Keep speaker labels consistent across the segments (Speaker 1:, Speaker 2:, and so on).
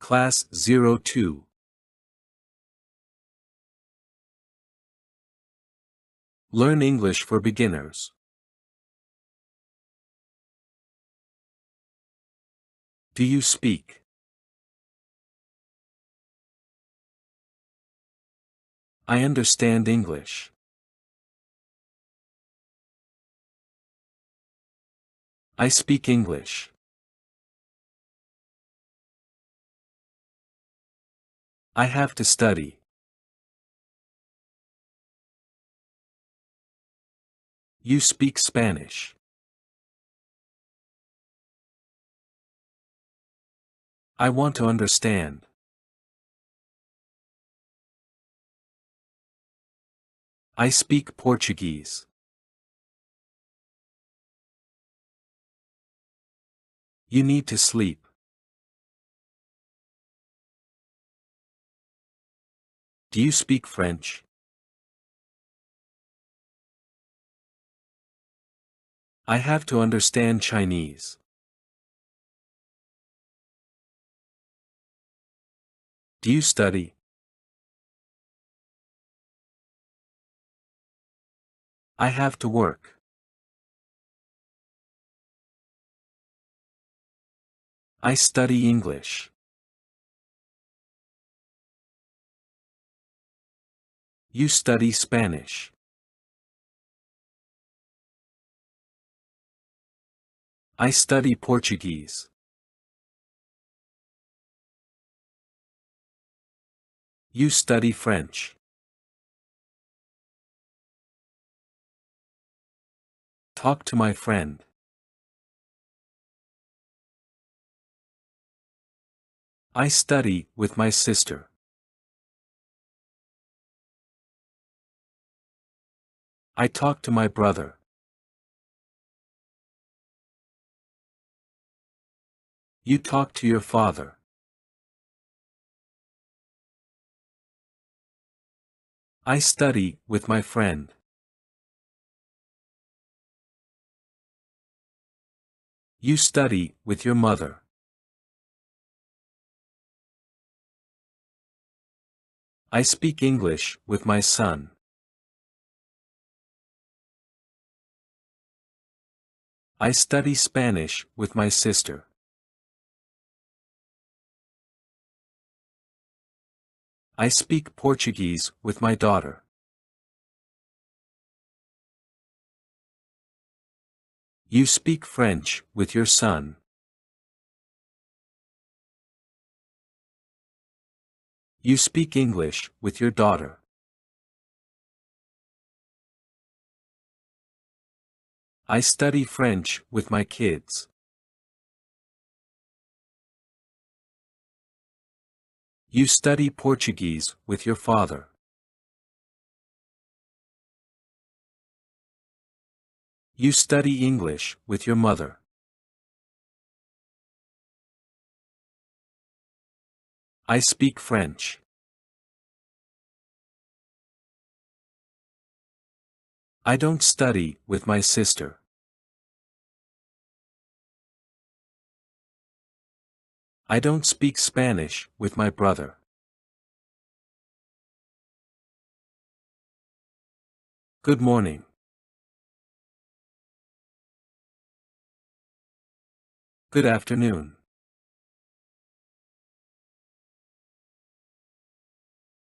Speaker 1: Class 02. Learn English for beginners. Do you speak? I understand English. I speak English. I have to study. You speak Spanish. I want to understand. I speak Portuguese. You need to sleep. Do you speak French? I have to understand Chinese. Do you study? I have to work. I study English. You study Spanish. I study Portuguese. You study French. Talk to my friend. I study with my sister. I talk to my brother. You talk to your father. I study with my friend. You study with your mother. I speak English with my son. I study Spanish with my sister. I speak Portuguese with my daughter. You speak French with your son. You speak English with your daughter. I study French with my kids. You study Portuguese with your father. You study English with your mother. I speak French. I don't study with my sister. I don't speak Spanish with my brother. Good morning. Good afternoon.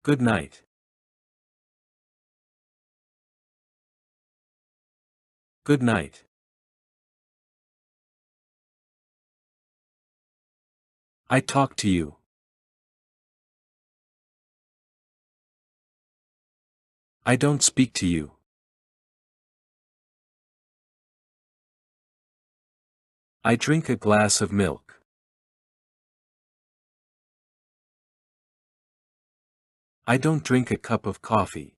Speaker 1: Good night. Good night. I talk to you. I don't speak to you. I drink a glass of milk. I don't drink a cup of coffee.